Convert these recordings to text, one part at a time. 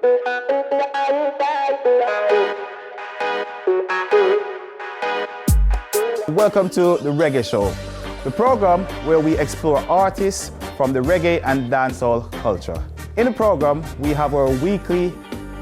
Welcome to the Reggae Show, the program where we explore artists from the reggae and dancehall culture. In the program, we have our weekly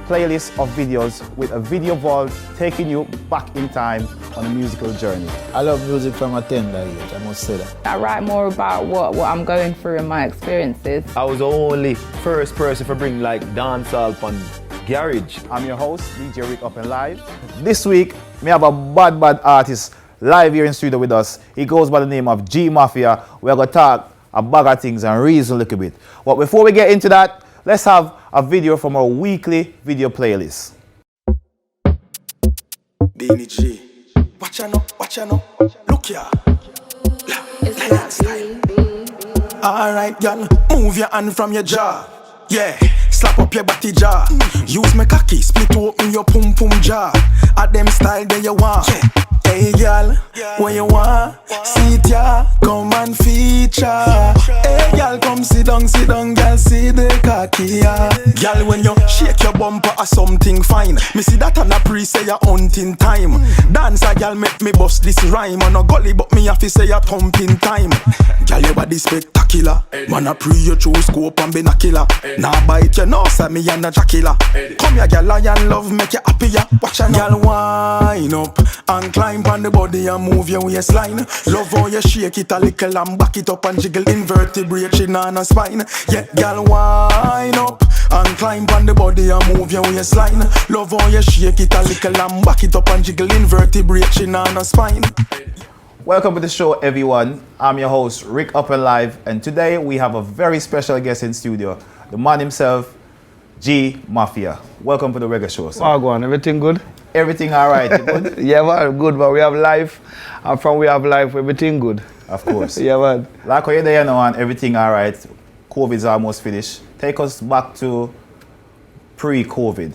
playlist of videos with a video vault taking you back in time on a musical journey. I love music from a tender age, I must say that. I write more about what I'm going through and my experiences. I was the only first person to bring like dancehall on garage. I'm your host, DJ Rick Up and Live. This week, we have a bad artist live here in studio with us. He goes by the name of G MAFFIA. We're going to talk a bag of things and reason a little bit. But before we get into that, let's have a video from our weekly video playlist. Beanie G, watch ya no, look ya. Alright, girl, move your hand from your jaw. Yeah, slap up your body jaw. Use my cocky, split open your pum pum jaw. At them style that you want. Hey girl, what you want? Sit ya, come and feature. Hey girl, come sit down, girl, see the cocky ya. Girl, when you shake your bumper or something fine, me see that on a pre say ya hunting time. Dance a girl make me bust this rhyme. On a gully but me have to say ya thumping time. Girl, your body spectacular. Man a pre you choose scope and binocular. Now bite your nose at me and a jackilla. Come here girl, lion love make you happy ya. Watch ya girl, wind up and climb on the body and move your waistline. Love how you shake it a little and back it up and jiggle invertebrate chin on a spine. Yeah, girl, wind up and climb on the body and move your waistline. Love how you shake it a little and back it up and jiggle invertebrate chin on a spine. Welcome to the show, everyone. I'm your host, Rick Up and Live, and today we have a very special guest in studio, the man himself, G MAFFIA. Welcome to the Reggae Show, sir. Oh, go on. Everything good? Everything all right? You good? Yeah, man, good, but we have life, and from we have life, everything good. Of course. Yeah, man. Like how you're there now and everything all right, COVID's almost finished. Take us back to pre-COVID.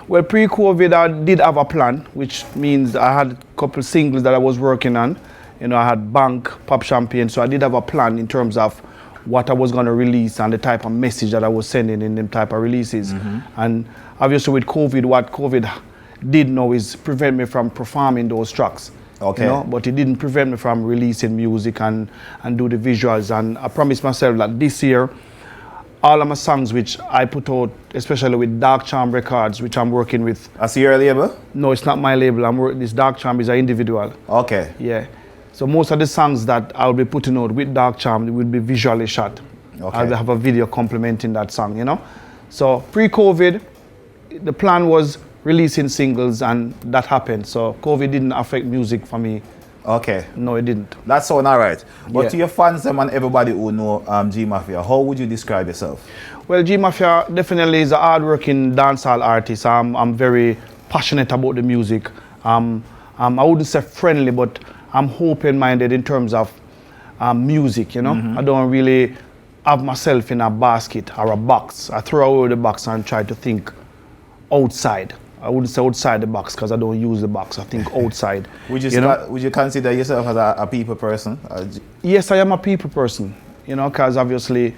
Well, pre-COVID, I did have a plan, which means I had a couple singles that I was working on. You know, I had Bank, Pop Champagne, so I did have a plan in terms of what I was going to release and the type of message that I was sending in them type of releases. And obviously with COVID, what COVID did now is prevent me from performing those tracks. Okay. You know? But it didn't prevent me from releasing music and do the visuals. And I promised myself that this year, all of my songs which I put out, especially with Dark Charm Records, which I'm working with. That's your label? No, it's not my label. This Dark Charm is an individual. Okay. Yeah. So most of the songs that I'll be putting out with Dark Charm will be visually shot. Okay. I'll have a video complementing that song, you know. So pre-COVID, the plan was releasing singles and that happened. So COVID didn't affect music for me. Okay. No, it didn't. That sounds all right. But Yeah. to your fans and everybody who know G MAFFIA, how would you describe yourself? Well, G MAFFIA definitely is a hard-working dancehall artist. I'm very passionate about the music. I wouldn't say friendly, but I'm open-minded in terms of music, you know. I don't really have myself in a basket or a box. I throw away the box and try to think outside. I wouldn't say outside the box because I don't use the box. I think outside. Would you consider yourself as a people person? Yes, I am a people person, you know, because obviously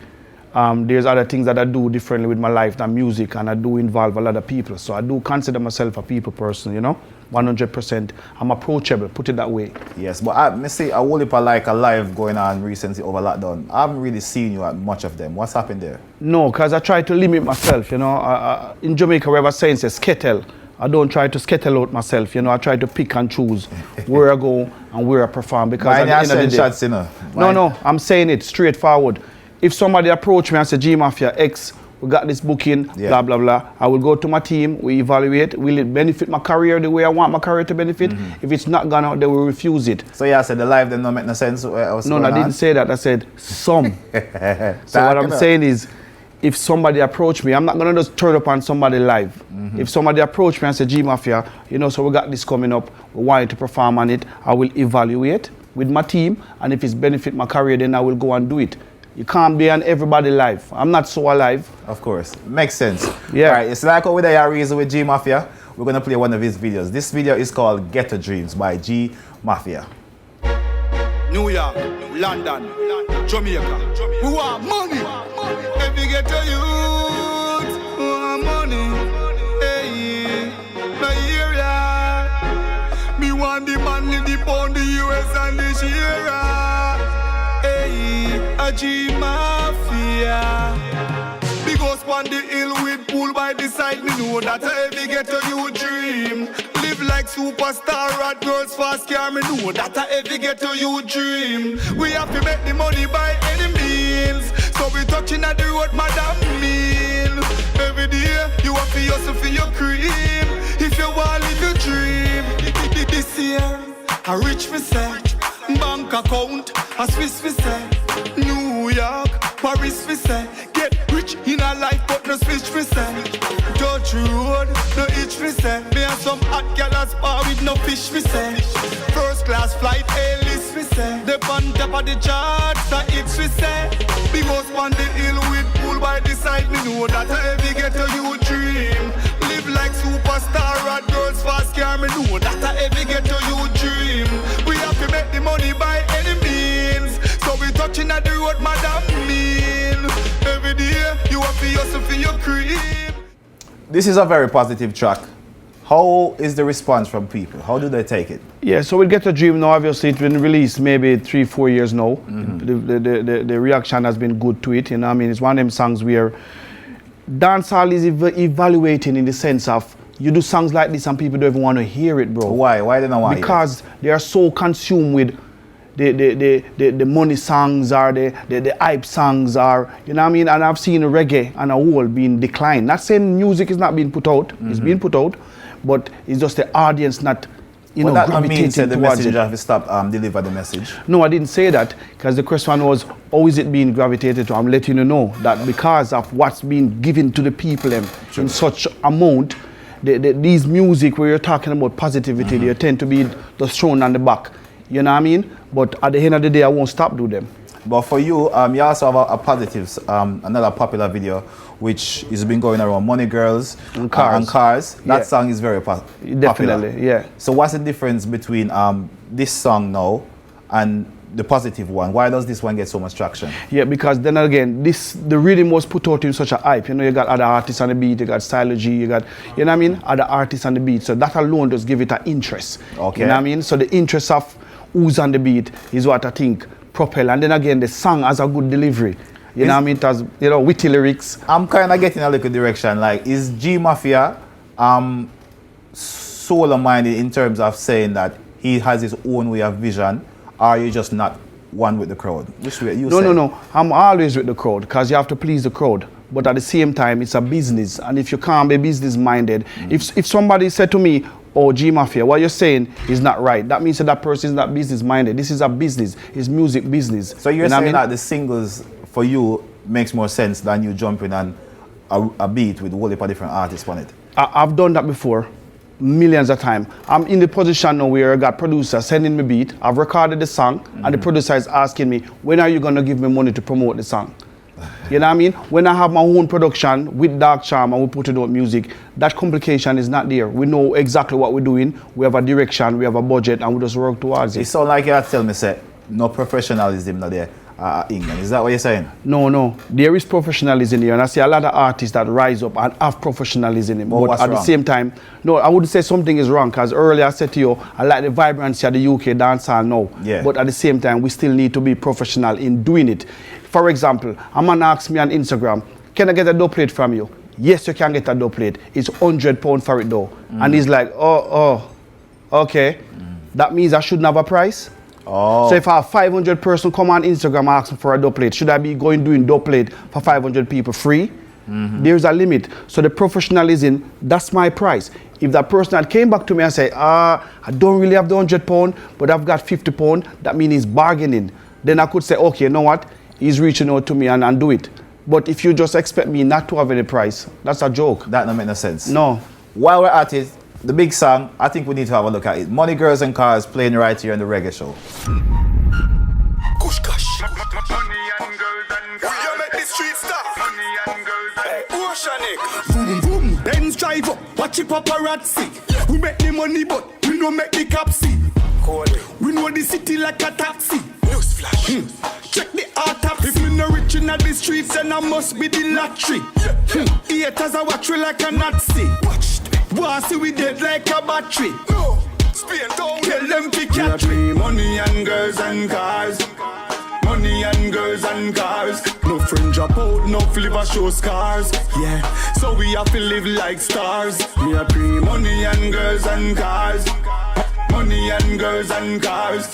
there's other things that I do differently with my life than music, and I do involve a lot of people. So I do consider myself a people person, you know, 100%. I'm approachable, put it that way. Yes, but I see a whole heap of like a live going on recently over lockdown. I haven't really seen you at much of them. What's happened there? No, because I try to limit myself, you know. In Jamaica, we have a saying, says skettle. I don't try to skettle out myself, you know. I try to pick and choose where I go and where I perform. Because at the end of the day, shots, you know? No, I'm saying it straightforward. If somebody approach me and say, G MAFFIA X, we got this booking, blah, blah, blah. I will go to my team, we evaluate. Will it benefit my career the way I want my career to benefit? If it's not gonna, they will refuse it. So yeah, I said the live then don't make no sense. No, I didn't say that. I said some. So what I'm saying is, if somebody approach me, I'm not gonna just turn up on somebody live. If somebody approach me and say, G MAFFIA, you know, so we got this coming up, we want you to perform on it, I will evaluate with my team, and if it's benefit my career, then I will go and do it. You can't be on everybody live. I'm not so alive. Of course. Makes sense. Yeah. All right, it's like over there, your reason with G MAFFIA. We're going to play one of his videos. This video is called Ghetto Dreams by G MAFFIA. New York, London, Jamaica. Who want money? Every ghetto youth who want money. a G MAFFIA. Big house on the hill with pool by the side. Me know that I ever get a new dream. Live like superstar at girls fast car. Me know that I ever get a new dream. We have to make the money by any means. So we touching at the road, madam mean. Every day you have to hustle for your cream. If you want live your dream. This year I rich me say. Bank account a Swiss me say. New York, Paris me say. Get rich in a life but no switch me say. Dutch road, no itch me say. Me and some hot gal as bar with no fish me say. First class flight A-list me say. The on top of the charts a hits me say. Big house on the hill with pool by the side. Me know that I ever get a new dream. Live like superstar at girls fast car. Me know that I ever get a new dream. We have to make the money by any means. So we touching at the road, madam mean. Every day you have to hustle for your cream. This is a very positive track. How is the response from people? How do they take it? Yeah, so we'll get a dream now. Obviously, it's been released maybe 3-4 years now. The reaction has been good to it. You know what I mean? It's one of them songs where dancehall is evaluating in the sense of you do songs like this and people don't even want to hear it, bro. Why? Why don't they want Because they are so consumed with the money songs or the hype songs or, you know what I mean? And I've seen reggae and a whole being declined. Not saying music is not being put out, it's being put out, but it's just the audience not, gravitating the towards message it. have to stop deliver the message. No, I didn't say that, because the question was, how is it being gravitated to? I'm letting you know that because of what's being given to the people in such amount, these music where you're talking about positivity, they tend to be just thrown on the back. You know what I mean? But at the end of the day, I won't stop do them. But for you, you also have a positive, another popular video, which has been going around, Money Girls and Cars. That song is very popular. Definitely, yeah. So what's the difference between this song now and the positive one? Why does this one get so much traction? Yeah, because then again, the rhythm was put out in such a hype. You know, you got other artists on the beat, you got Stylo G, you got, you know what I mean, other artists on the beat. So that alone does give it an interest. Okay. You know what I mean? So the interest of who's on the beat is what I think propel. And then again, the song has a good delivery. You know what I mean? It has, witty lyrics. I'm kind of getting a little direction. Like, is G MAFFIA solar-minded in terms of saying that he has his own way of vision, or are you just not one with the crowd? Which way you say? No. I'm always with the crowd because you have to please the crowd. But at the same time, it's a business. And if you can't be business-minded, if somebody said to me, oh, G MAFFIA, what you're saying is not right, that means that person is not business-minded. This is a business. It's music business. So you're saying that the singles for you makes more sense than you jumping on a beat with a whole heap of different artists on it? I've done that before, millions of times. I'm in the position now where I got producer sending me beat. I've recorded the song, and the producer is asking me, when are you going to give me money to promote the song? You know what I mean? When I have my own production with Dark Charm and we put it out music, that complication is not there. We know exactly what we're doing. We have a direction, we have a budget, and we just work towards it. It sounds like you tell me, say, no professionalism not there. England. Is that what you're saying? No. There is professionalism here, and I see a lot of artists that rise up and have professionalism in it. But at the same time, no, I wouldn't say something is wrong, because earlier I said to you, I like the vibrancy of the UK dancehall now. Yeah. But at the same time, we still need to be professional in doing it. For example, a man asks me on Instagram, can I get a dough plate from you? Yes, you can get a dough plate. It's £100 for it though. And he's like, oh, okay. That means I shouldn't have a price? Oh. So if I have 500 person come on Instagram asking for a dough plate, should I be going doing dough plate for 500 people free? There's a limit. So the professionalism, that's my price. If that person had came back to me and say, I don't really have the £100, but I've got £50, that means he's bargaining. Then I could say, okay, you know what? He's reaching out to me and do it. But if you just expect me not to have any price, that's a joke. That don't make no sense. No. While we're at it, the big song, I think we need to have a look at it. Money, Girls and Cars playing right here on the Reggae Show. Kush kush. Money and girls and cars. We make the street stop. Money and girls and Oceanic. Boom boom. Benz drive up. Watch it paparazzi. We make the money but we don't make the cops see. We know the city like a taxi. Newsflash. Check the autopsy. If me no rich in the streets, then I must be the lottery. Haters I watch we like a Nazi. Boy, see we dead like a battery. Spin down. Tell them to catch me. Money and girls and cars. Money money and girls and cars. No friend drop out, no liver show scars. Yeah, so we have to live like stars. Me a pre money and girls and cars. Money and girls and cars.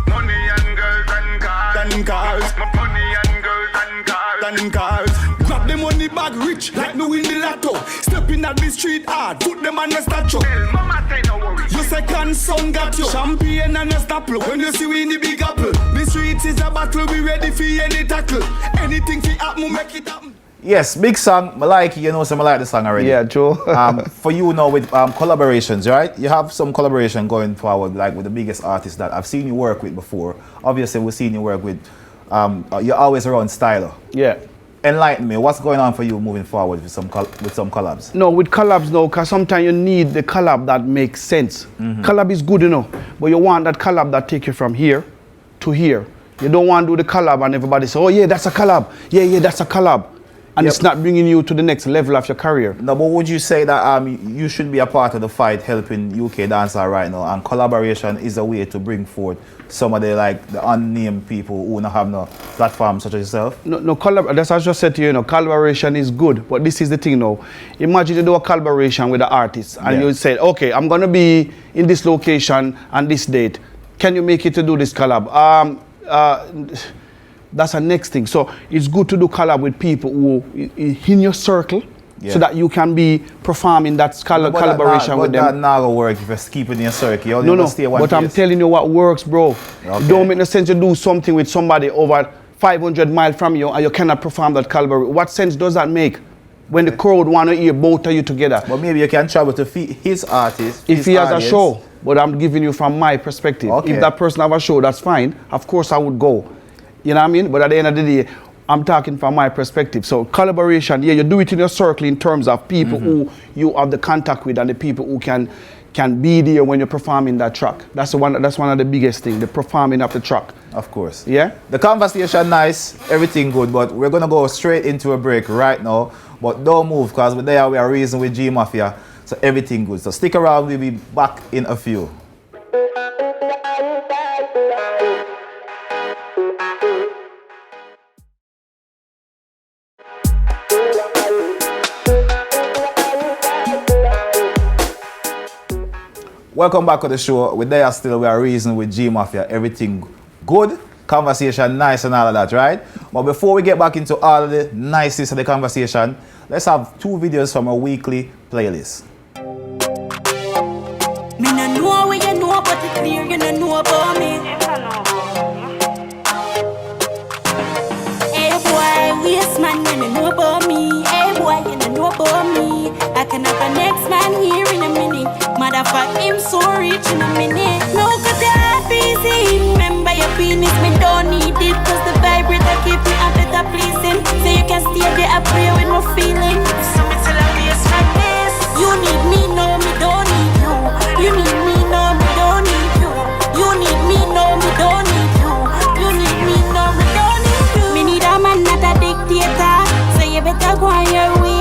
Money and girls and cars. And cars. Money and girls and cars. And cars. Grab the money bag rich like me win the lotto. Step in at the street hard, put them on the statue. Mama say no worry. Your second son got you. Champagne and a stapple. When you see we in the big apple. The streets is a battle, we ready for any tackle. Anything fi happen, make it happen. Yes, big song. I like it, you know, so I like the song already. Yeah, Joe. For you now with collaborations, right? You have some collaboration going forward, like with the biggest artists that I've seen you work with before. Obviously, we've seen you work with, you're always around Styler. Yeah. Enlighten me, what's going on for you moving forward with some collabs? No, with collabs, no, because sometimes you need the collab that makes sense. Collab is good, you know, but you want that collab that take you from here to here. You don't want to do the collab and everybody say, oh yeah, that's a collab. Yeah, that's a collab. And it's not bringing you to the next level of your career. No, but would you say that you should be a part of the fight helping UK dancehall right now, and collaboration is a way to bring forth some of the the unnamed people who don't have no platform such as yourself? No, that's what I just said to you, you know, collaboration is good, but this is the thing now. Imagine you do a collaboration with the artist and you say, okay, I'm going to be in this location and this date. Can you make it to do this collab? That's the next thing. So it's good to do collab with people who in your circle, so that you can be performing that collaboration with them. But that not gonna work if you're keeping in your circle. No, but I'm telling you what works, bro. Okay. It don't make no sense to do something with somebody over 500 miles from you and you cannot perform that collaboration. What sense does that make? When the crowd want to hear both of you together. But maybe you can travel to his artist. If he has a show, but I'm giving you from my perspective. Okay. If that person have a show, that's fine. Of course I would go. You know what I mean? But at the end of the day, I'm talking from my perspective. So collaboration, yeah, you do it in your circle in terms of people who you have the contact with and the people who can be there when you're performing that track. That's one of the biggest things, the performing of the track. Of course. Yeah? The conversation nice, everything good, but we're gonna go straight into a break right now. But don't move, because we are reason with MAFFIA, so everything good. So stick around, we'll be back in a few. Welcome back to the show. We're there still, we are reason with MAFFIA. Everything good, conversation nice and all of that, right? But before we get back into all of the niceness of the conversation, let's have 2 videos from our weekly playlist. Me no know what you know, but it's clear you no know about me. Hey boy, waste man, you no know about me. Hey boy, you no know about me. I can have a next man here in a minute. Motherfucker, him so rich in a minute. No, cause you're half easy. Remember your penis, me don't need it. Cause the vibrator keep me a better pleasing. So you can stay there and pray with no feeling. So me tell a face like this. You need me, no, me don't need you. You need me, no, me don't need you. You need me, no, me don't need you. You need me, no, me don't need you. Me need a man, not a dictator. So you better go on your way.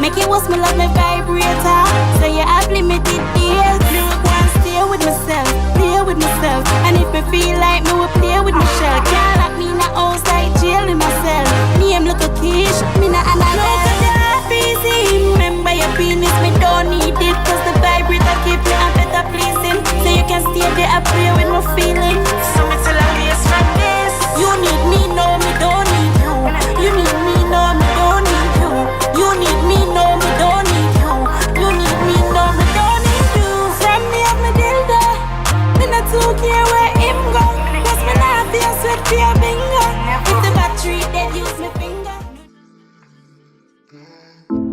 Make it was me love me vibrator. So you have limited deals. Me will go and stay with myself, play with myself. And if me feel like me will play with Michelle. Can't lock me in a house like jail in myself. Me am little Kish, me not an no, cause you're half easy. Remember your penis, me don't need it. Cause the vibrator keep you a better pleasing. So you can stay there and play with no feeling. So me tell a face like this. You need me, no, me don't need you. You need me, no, me don't need you. You need me, no, me don't need you. You need me, no, me don't need you. From me up my dildo, me not too care where him go. Cause me not feel sweat for your bingo. If the battery dead, use my finger.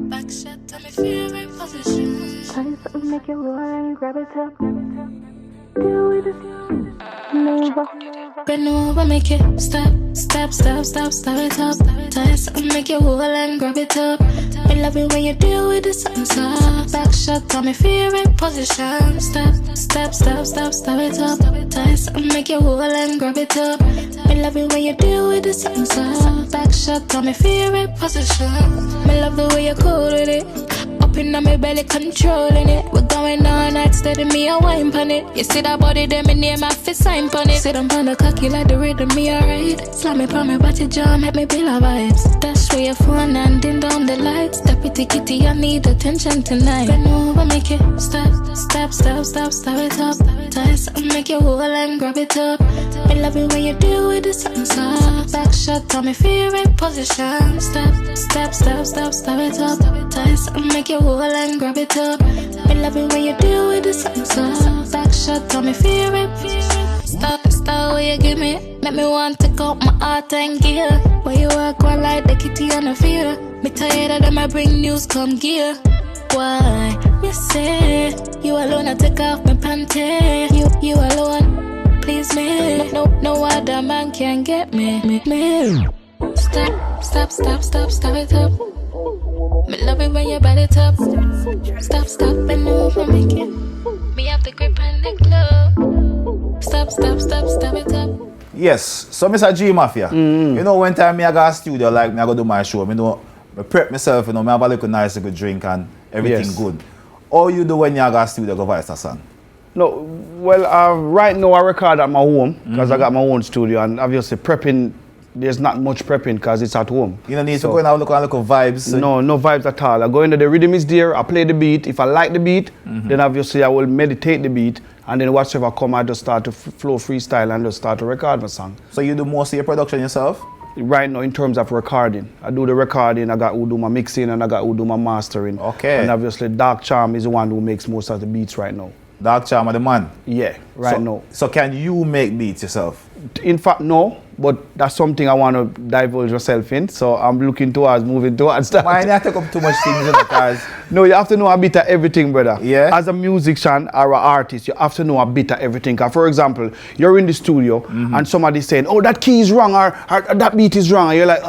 Back shot to my favorite position. Try something, make it roll and grab it up. Deal with it, never. Bend over, make it stop, stop, stop, stop, stop it up. Try something, make it roll and grab it up. I love it when you deal with the something soft. Back shot to my favorite position. Stop, stop, stop, stop, stop it up. Try something, make it roll and grab it up. I love it when you deal with the something soft. Back shot to my favorite position. I love the way you're cool with it. Up in in my belly, controlling it. We're going all night, steady me a wine pon it. You see that body, there me name my fist sign pon it. Sit on the cocky like the rhythm, me alright. Slam it on me body jaw, make me feel a vibes. Dash where your phone and dim down the lights. Step it, kitty, I need attention tonight. Bend over, make it stop it up. Tie something, make you hold and grab it up. I love it when you do it, it's something soft. Back shot on my favorite position. Stop it up. Tie something, make you hold and grab it up. I love it when you do it, it's something soft. Back shot on my favorite. Stop where you give me. Make me want to count my heart and gear. Where you walk one like the kitty on the field. Me tired of them, I bring news, come gear. Why? Me say you alone, I take off my panty. You alone, please me. No other man can get me. Stop it up. Me love it when you bite it up. Stop and over, make it. Me have the grip and the glove. Stop it up. Yes, so Mr. G Mafia, you know when time me I go to studio, like me I go do my show, me know I prep myself, you know, me have a little nice little drink and everything good. How you do when you go to studio go voice a song? No, well, right now I record at my home because I got my own studio, and obviously prepping, there's not much prepping because it's at home. You don't need to go and have a look at vibes? No vibes at all. I go into the rhythm is there, I play the beat. If I like the beat, then obviously I will meditate the beat, and then whatever come, I just start to flow freestyle and just start to record my song. So you do most of your production yourself? Right now, in terms of recording, I do the recording, I got who do my mixing, and I got who do my mastering. Okay. And obviously Dark Charm is the one who makes most of the beats right now. Dark Charm are the man? Yeah, now. So can you make beats yourself? In fact, no, but that's something I want to divulge yourself in, so I'm looking towards moving towards that. Why not take up too much things in the cars? No, you have to know a bit of everything, brother. Yeah. As a musician or an artist, you have to know a bit of everything. For example, you're in the studio and somebody's saying, oh, that key is wrong or that beat is wrong. And you're like,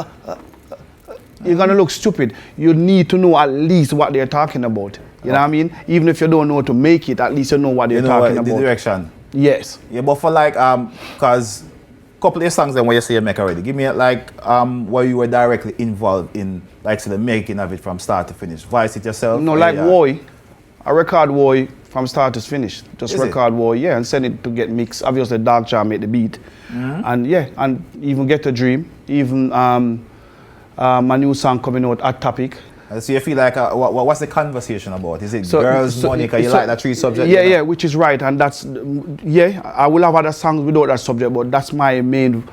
you're going to look stupid. You need to know at least what they're talking about. You know what I mean? Even if you don't know how to make it, at least you know what they're talking about. The direction. Yes. Yeah, but for like, cause couple of songs then when you say you make already, give me like where you were directly involved in like the making of it from start to finish. Voice it yourself? No, like Woy. I record Woy from start to finish. Just Is record Woy, yeah, and send it to get mixed. Obviously Dark Charm made the beat. And yeah, and even Get a Dream, even my new song coming out at Topic. So you feel like, what's the conversation about? Is it girls, money, because you like that three subject? Yeah, yeah, which is right. And that's, yeah, I will have other songs without that subject, but that's my main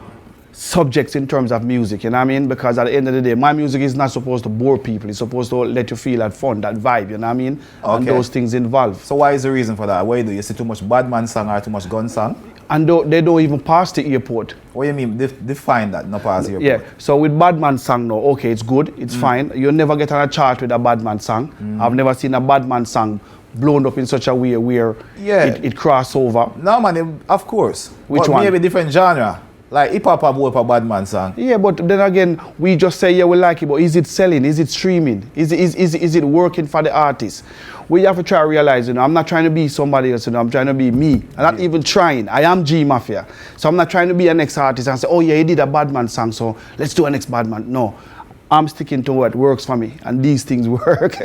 subjects in terms of music, you know what I mean? Because at the end of the day, my music is not supposed to bore people. It's supposed to let you feel that fun, that vibe, you know what I mean? Okay. And those things involved. So why is the reason for that? Why do you see too much bad man song or too much gun song? And they don't even pass the airport. What do you mean? Define that, not pass the airport. Yeah, so with bad man song now, okay, it's good, it's fine. You'll never get on a chart with a bad man song. I've never seen a bad man song blown up in such a way where it cross over. No man, of course. Which one? Maybe different genre. Like hip hop have a bad man song. Yeah, but then again, we just say, yeah, we like it, but is it selling? Is it streaming? Is it working for the artist? We have to try to realize, you know, I'm not trying to be somebody else, you know, I'm trying to be me. I'm not even trying. I am G Mafia. So I'm not trying to be an ex-artist and say, oh yeah, he did a bad man song, so let's do an ex-bad man. No. I'm sticking to what works for me, and these things work.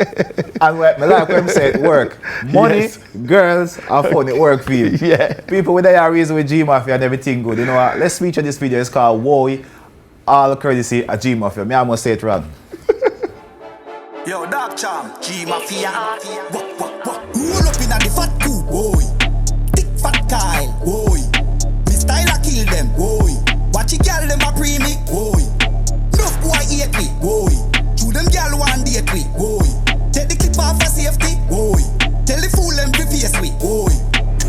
And like when I said work, money, girls, and fun, it work for you. Yeah. People with their reason with G Mafia and everything good. You know what? Let's feature this video. It's called Woy, all courtesy of G Mafia. Me, I must say it wrong. Yo, Dark Charm, G Mafia. Roll up in the fat coup, boy. Thick fat Kyle, boy. Me style I kill them, boy. Watch it, girl, them a pre-me, boy. Enough boy hate me, boy. Shoot them girl one date me, boy. Take the clip off for safety, boy. Tell the fool them to face me, boy.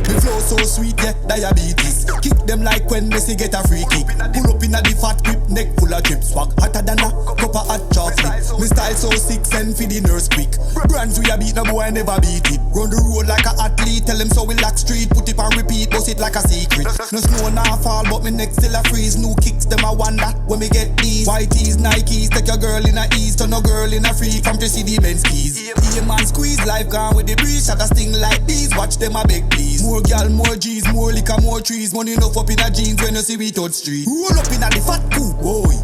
Me flow so sweet, yeah, diabetes. Kick them like when Messi get a free kick. Pull up in a the fat grip, neck full of chips. Swag hotter than a cup of hot chocolate. Me style so sick, send for the nurse quick. Brands we a beat, no boy never beat it. Run the road like a athlete, tell them so we lock street. Put it on repeat, bust it like a secret. No snow now fall, but me neck still a freeze. New kicks, them a wonder when me get these. White tees, Nikes, take your girl in a east, turn a girl in a free from to see the Benz keys. Yeah, man squeeze, life gone with the breeze. Shot a sting like these, watch them a beg please. More gal, more G's, more liquor, more trees. Money enough up in a jeans when you see we touch street. Roll up in a the fat coup, boy.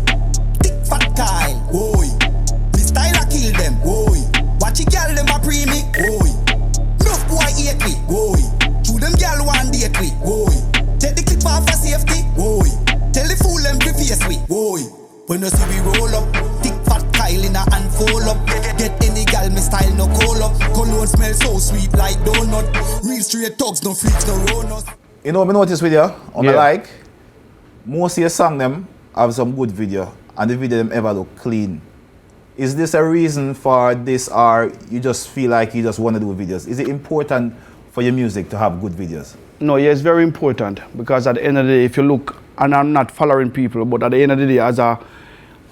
Thick fat Kyle, boy. Me style I kill them, boy. Watch it, gal, them a pre Girl, me style no cold up. Cologne smell so sweet like donut. Real straight thugs, no freaks, no ronos. You know, me notice with you, on Yeah. the like, most of your song them have some good video, and the video them ever look clean. Is this a reason for this, or you just feel like you just want to do videos? Is it important for your music to have good videos? No, yeah, it's very important because at the end of the day, if you look, and I'm not following people, but at the end of the day, as a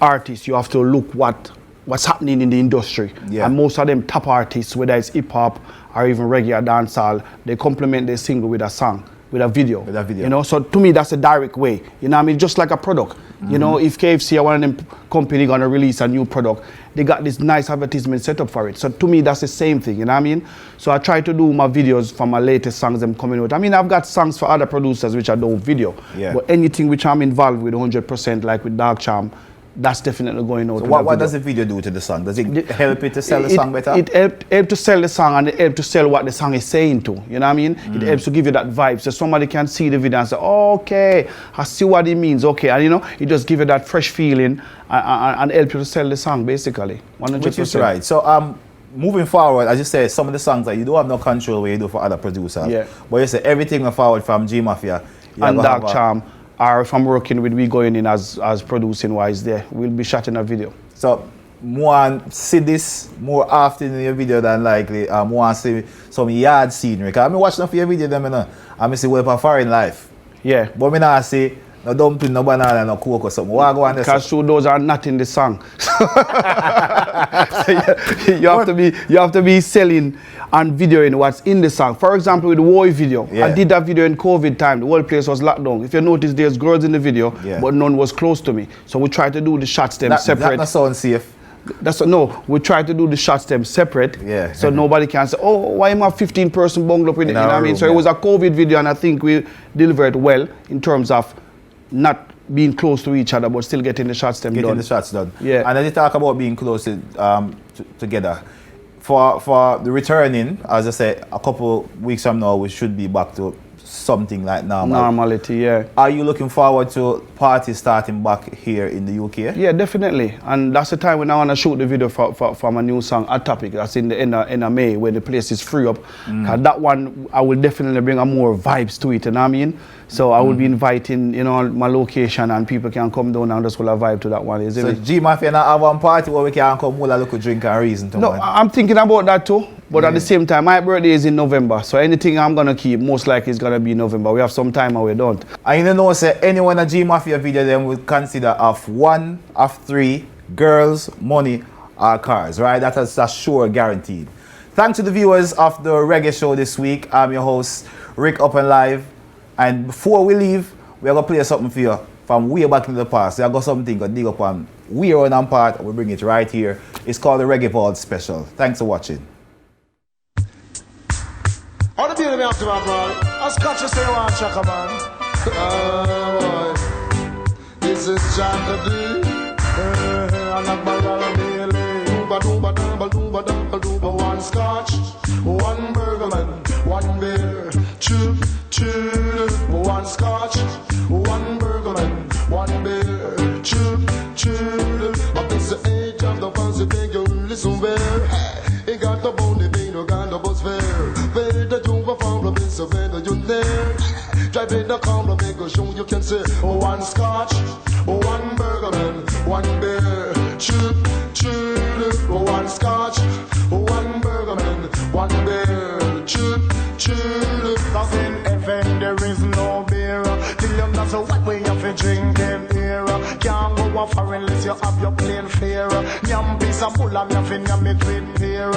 artist, you have to look what's happening in the industry. Yeah. And most of them top artists, whether it's hip hop or even reggae or dancehall, they complement their single with a song, with a video. With a video. You know, so to me, that's a direct way. You know what I mean? Just like a product. You know, if KFC or one of them company gonna release a new product, they got this nice advertisement set up for it. So to me, that's the same thing, you know what I mean? So I try to do my videos for my latest songs I'm coming out. I mean, I've got songs for other producers which I don't video. Yeah. But anything which I'm involved with 100%, like with Dark Charm, that's definitely going out. So what does the video do to the song? Does it help it to sell the song better? It helps to sell the song, and it helps to sell what the song is saying to. You know what I mean? It helps to give you that vibe. So somebody can see the video and say, oh, okay, I see what it means. Okay, and you know, it just give you that fresh feeling and help you to sell the song, basically. 100%. Which is right. So moving forward, as you say, some of the songs that you don't have no control where you do for other producers. Yeah. But you say everything going forward from G Mafia. And Dark Charm, or if I'm working with we going in as producing wise there, we'll be shooting a video. So more see this more often in your video than likely. More see some yard scenery. Cause I mean watching your video them, you know, I see well for foreign life. Yeah. But me not see no dumpling, no banana, no coke or something. What go on there? Because those are not in the song. you have to be selling and videoing what's in the song. For example, with the War video, I did that video in COVID time. The whole place was locked down. If you notice, there's girls in the video, but none was close to me. So we tried to do the shots them separate. That not sound safe. No, we try to do the shots them separate, so nobody can say, oh, why am I 15-person bungled up in it? You know what I mean? So it was a COVID video, and I think we delivered well in terms of not being close to each other, but still getting the shots them done. Getting the shots done. Yeah. And as you talk about being close together, for the returning, as I said, a couple weeks from now, we should be back to something like normal. Normality, yeah. Are you looking forward to parties starting back here in the UK? Yeah, definitely. And that's the time when I want to shoot the video for my new song, A Topic. That's in the end of May, when the place is free up. Cause that one, I will definitely bring a more vibes to it, you know what I mean? So I will be inviting, you know, my location, and people can come down and just will a vibe to that one. So G Mafia now have one party where we can come with a little drink and reason to No, one. I'm thinking about that too. But at the same time, my birthday is in November. So anything I'm going to keep, most likely is going to be November. We have some time and we don't. And you know, say anyone a G Mafia video them would consider of 1 of 3 girls, money, or cars, right? That is a sure guaranteed. Thanks to the viewers of the Reggae Show this week. I'm your host, Rick Up and Live. And before we leave, we're going to play something for you from way back in the past. I got something to dig up on way on our part. We'll bring it right here. It's called the Reggae Vault Special. Thanks for watching. All the people me up to my man. I scotch you say one chaka man. This is Chaka D. And I'm a daily. One scotch, one burgerman, one beer. Choo, choo. One scotch, one burgerman, one beer. Choo, choo. But this is the age of the fancy thing you listen well. He got the bony bean, you got the bus fare. Better do a farm, so better you there. Drive in the car, make a show you can say, one scotch, one burgerman, one beer. Choo, choo. One scotch, one burgerman, one beer. Choo, choo. Cause in FM there is no beer. Till you know so what way you fi drinking here. Can't go a foreign unless you have your plain fare. Nyam piece of bull and you fi nyam it with beer.